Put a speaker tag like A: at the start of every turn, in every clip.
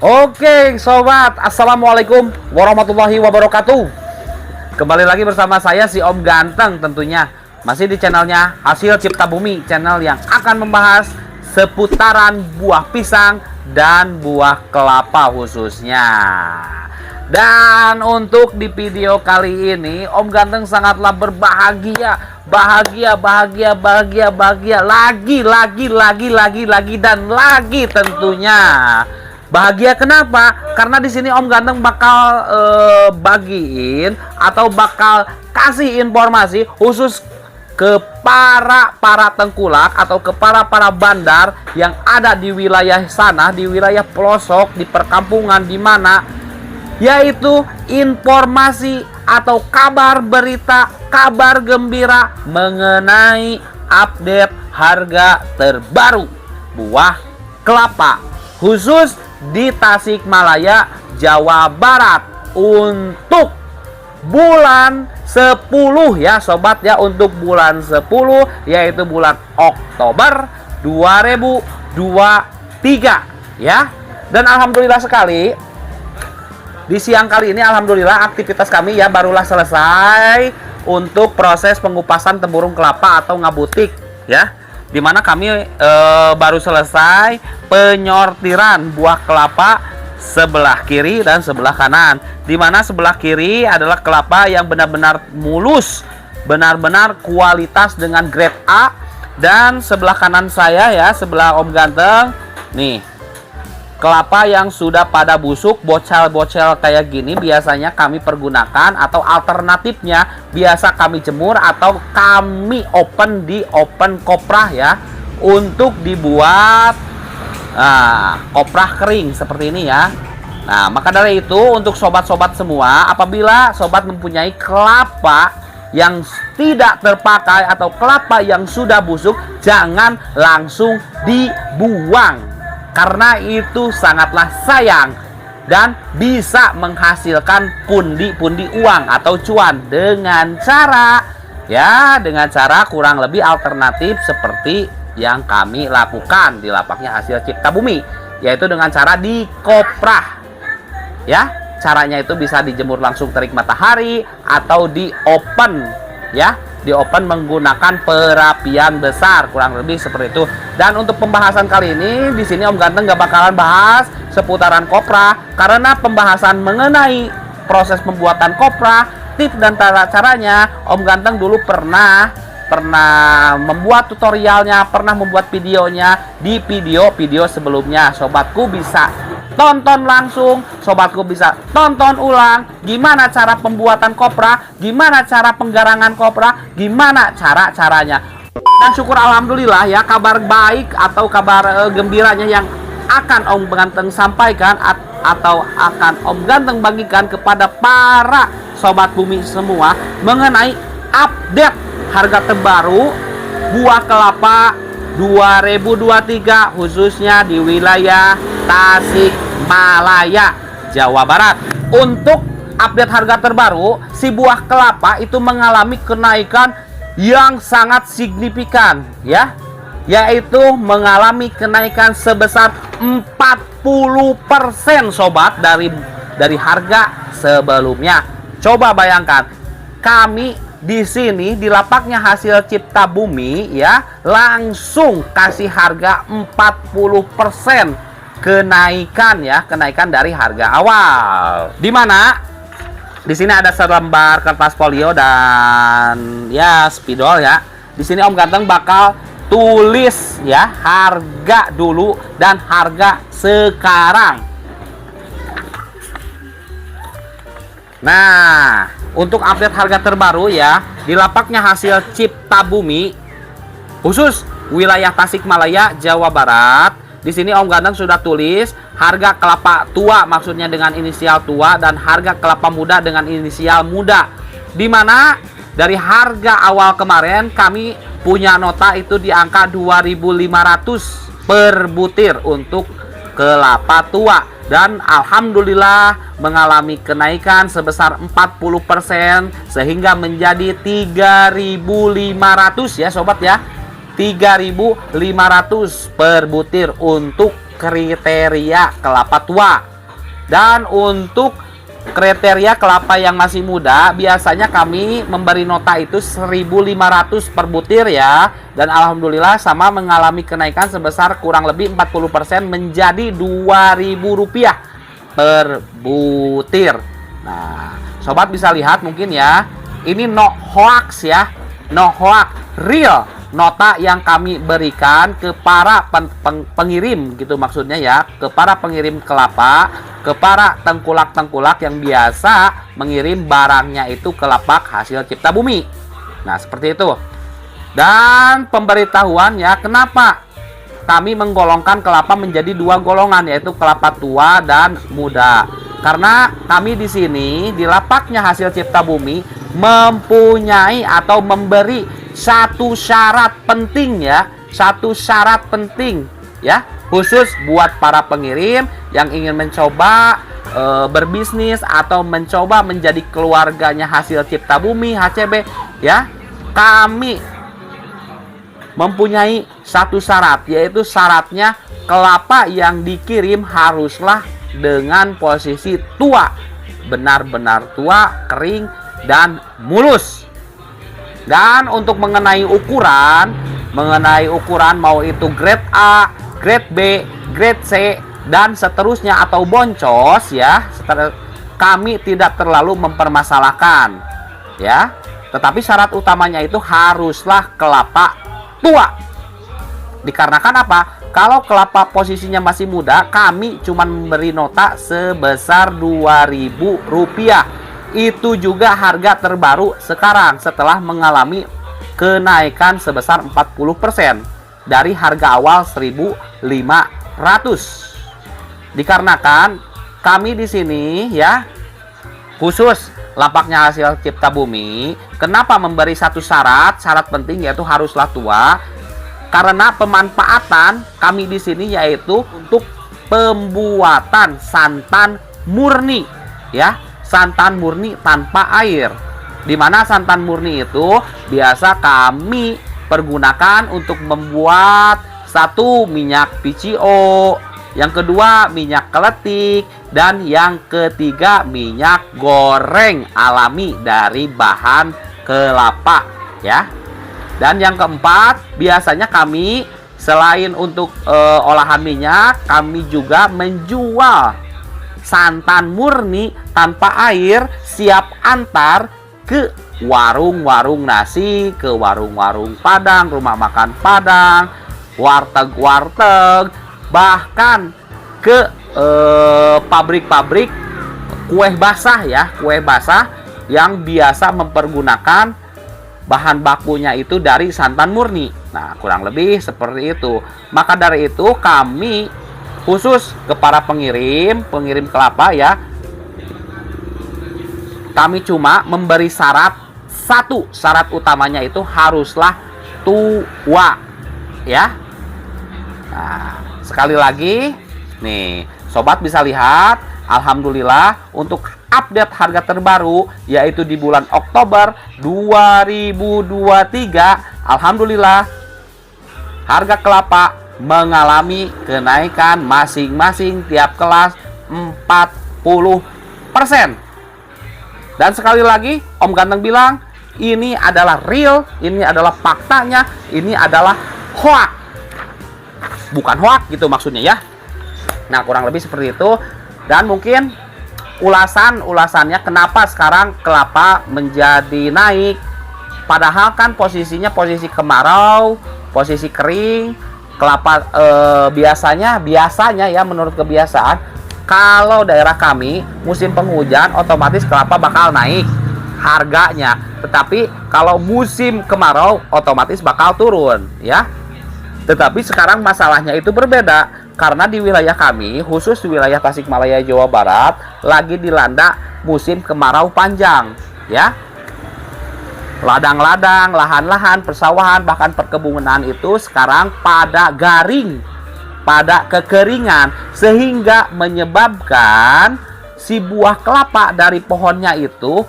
A: Oke sobat, assalamualaikum warahmatullahi wabarakatuh. Kembali lagi bersama saya si Om Ganteng tentunya. Masih di channelnya Hasil Cipta Bumi, channel yang akan membahas seputaran buah pisang dan buah kelapa khususnya. Dan untuk di video kali ini Om Ganteng sangatlah berbahagia. Bahagia lagi dan lagi tentunya. Bahagia kenapa? Karena di sini Om Ganteng bakal bagiin atau bakal kasih informasi khusus ke para tengkulak atau ke para bandar yang ada di wilayah sana, di wilayah pelosok, di perkampungan, di mana yaitu informasi atau kabar berita, kabar gembira mengenai update harga terbaru buah kelapa khusus di Tasikmalaya, Jawa Barat untuk bulan 10 ya sobat ya, untuk bulan 10 yaitu bulan Oktober 2023 ya. Dan alhamdulillah sekali di siang kali ini alhamdulillah aktivitas kami ya barulah selesai untuk proses pengupasan tempurung kelapa atau ngabutik ya, dimana kami baru selesai penyortiran buah kelapa sebelah kiri dan sebelah kanan, dimana sebelah kiri adalah kelapa yang benar-benar mulus, benar-benar kualitas dengan grade A, dan sebelah kanan saya ya, sebelah Om Ganteng nih, kelapa yang sudah pada busuk, bocel-bocel kayak gini biasanya kami pergunakan, atau alternatifnya biasa kami jemur atau kami open di open koprah ya, untuk dibuat koprah kering seperti ini ya. Nah, maka dari itu untuk sobat-sobat semua, apabila sobat mempunyai kelapa yang tidak terpakai atau kelapa yang sudah busuk, jangan langsung dibuang, karena itu sangatlah sayang dan bisa menghasilkan pundi-pundi uang atau cuan dengan cara kurang lebih alternatif seperti yang kami lakukan di lapaknya Hasil Cipta Bumi, yaitu dengan cara dikoprah ya. Caranya itu bisa dijemur langsung terik matahari atau di open ya, di open menggunakan perapian besar, kurang lebih seperti itu. Dan untuk pembahasan kali ini di sini Om Ganteng gak bakalan bahas seputaran koprah, karena pembahasan mengenai proses pembuatan koprah, tips dan caranya Om Ganteng dulu pernah membuat tutorialnya, pernah membuat videonya di video sebelumnya. Sobatku bisa tonton langsung, sobatku bisa tonton ulang gimana cara pembuatan koprah, gimana cara penggarangan koprah, gimana caranya. Dan syukur alhamdulillah ya, kabar baik atau kabar gembiranya yang akan Om Ganteng sampaikan atau akan Om Ganteng bagikan kepada para sobat bumi semua mengenai update harga terbaru buah kelapa 2023 khususnya di wilayah Tasikmalaya, Jawa Barat. Untuk update harga terbaru, si buah kelapa itu mengalami kenaikan yang sangat signifikan ya, yaitu mengalami kenaikan sebesar 40% sobat dari harga sebelumnya. Coba bayangkan, kami di sini di lapaknya Hasil Cipta Bumi ya langsung kasih harga 40% kenaikan ya, kenaikan dari harga awal. Dimana di sini ada selembar kertas folio dan ya spidol ya. Di sini Om Ganteng bakal tulis ya harga dulu dan harga sekarang. Nah, untuk update harga terbaru ya di lapaknya Hasil Cipta Bumi khusus wilayah Tasikmalaya, Jawa Barat. Di sini Om Ganteng sudah tulis harga kelapa tua, maksudnya dengan inisial tua, dan harga kelapa muda dengan inisial muda. Dimana dari harga awal kemarin kami punya nota itu di angka 2.500 per butir untuk kelapa tua, dan alhamdulillah mengalami kenaikan sebesar 40% sehingga menjadi 3.500 ya sobat ya, 3.500 per butir untuk kriteria kelapa tua. Dan untuk kriteria kelapa yang masih muda, biasanya kami memberi nota itu 1.500 per butir ya. Dan alhamdulillah sama mengalami kenaikan sebesar kurang lebih 40% menjadi Rp2.000 per butir. Nah, sobat bisa lihat mungkin ya, ini no hoax ya, no hoax, real nota yang kami berikan ke para pengirim gitu maksudnya ya, ke para pengirim kelapa, ke para tengkulak-tengkulak yang biasa mengirim barangnya itu ke lapak hasil cipta bumi. Nah, seperti itu. Dan pemberitahuan ya, kenapa kami menggolongkan kelapa menjadi dua golongan, yaitu kelapa tua dan muda. Karena kami di sini di lapaknya hasil cipta bumi mempunyai atau memberi satu syarat penting ya, satu syarat penting ya, khusus buat para pengirim yang ingin mencoba berbisnis atau mencoba menjadi keluarganya hasil cipta bumi HCB ya. Kami mempunyai satu syarat, yaitu syaratnya kelapa yang dikirim haruslah dengan posisi tua, benar-benar tua, kering dan mulus. Dan untuk mengenai ukuran mau itu grade A, grade B, grade C dan seterusnya atau boncos ya, kami tidak terlalu mempermasalahkan ya. Tetapi syarat utamanya itu haruslah kelapa tua. Dikarenakan apa? Kalau kelapa posisinya masih muda, kami cuma memberi nota sebesar Rp2.000. Itu juga harga terbaru sekarang setelah mengalami kenaikan sebesar 40% dari harga awal 1.500. Dikarenakan kami di sini ya, khusus lapaknya hasil cipta bumi, kenapa memberi satu syarat penting yaitu haruslah tua? Karena pemanfaatan kami di sini yaitu untuk pembuatan santan murni ya, santan murni tanpa air. Dimana santan murni itu biasa kami pergunakan untuk membuat satu minyak PCO, yang kedua minyak keletik, dan yang ketiga minyak goreng alami dari bahan kelapa ya. Dan yang keempat, biasanya kami selain untuk olahan minyak, kami juga menjual santan murni tanpa air siap antar ke warung-warung nasi, ke warung-warung Padang, rumah makan Padang, warteg-warteg, bahkan ke pabrik-pabrik kue basah ya, kue basah yang biasa mempergunakan bahan bakunya itu dari santan murni. Nah, kurang lebih seperti itu. Maka dari itu kami khusus ke para pengirim kelapa ya, kami cuma memberi satu syarat utamanya itu haruslah tua ya. Nah, sekali lagi nih sobat bisa lihat, alhamdulillah untuk update harga terbaru yaitu di bulan Oktober 2023, alhamdulillah harga kelapa mengalami kenaikan masing-masing tiap kelas 40%. Dan sekali lagi Om Ganteng bilang, ini adalah real, ini adalah faktanya, ini adalah hoax, bukan hoax gitu maksudnya ya. Nah, kurang lebih seperti itu. Dan mungkin ulasannya kenapa sekarang kelapa menjadi naik, padahal kan posisinya posisi kemarau, posisi kering. Kelapa biasanya ya, menurut kebiasaan kalau daerah kami musim penghujan otomatis kelapa bakal naik harganya, tetapi kalau musim kemarau otomatis bakal turun ya. Tetapi sekarang masalahnya itu berbeda, karena di wilayah kami, khusus di wilayah Tasikmalaya Jawa Barat, lagi dilanda musim kemarau panjang ya. Ladang-ladang, lahan-lahan, persawahan, bahkan perkebunan itu sekarang pada garing, pada kekeringan, sehingga menyebabkan si buah kelapa dari pohonnya itu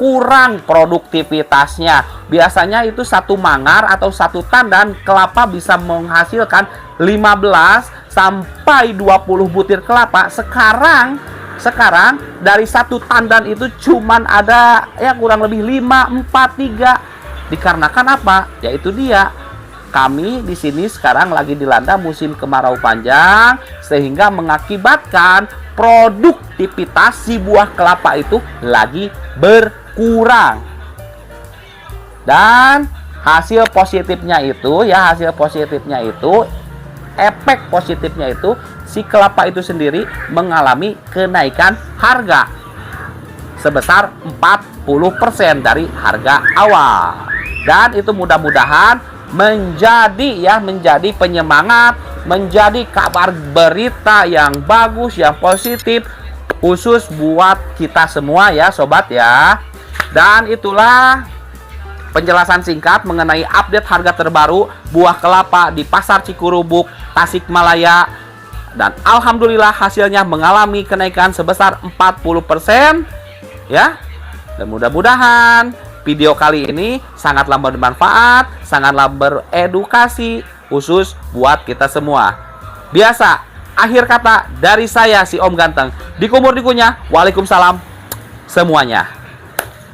A: kurang produktivitasnya. Biasanya itu satu manggar atau satu tandan kelapa bisa menghasilkan 15 sampai 20 butir kelapa. Sekarang Sekarang dari satu tandan itu cuman ada ya kurang lebih 5, 4, 3. Dikarenakan apa? Yaitu dia, kami di sini sekarang lagi dilanda musim kemarau panjang, sehingga mengakibatkan produktivitas si buah kelapa itu lagi berkurang. Dan hasil positifnya itu efek positifnya itu si kelapa itu sendiri mengalami kenaikan harga sebesar 40% dari harga awal. Dan itu mudah-mudahan menjadi penyemangat, menjadi kabar berita yang bagus, yang positif khusus buat kita semua ya sobat ya. Dan itulah penjelasan singkat mengenai update harga terbaru buah kelapa di Pasar Cikurubuk, Tasikmalaya. Dan alhamdulillah hasilnya mengalami kenaikan sebesar 40% ya. Dan mudah-mudahan video kali ini sangatlah bermanfaat, sangatlah beredukasi khusus buat kita semua. Biasa, akhir kata dari saya si Om Ganteng. Dikumur dikunyah. Waalaikumsalam semuanya.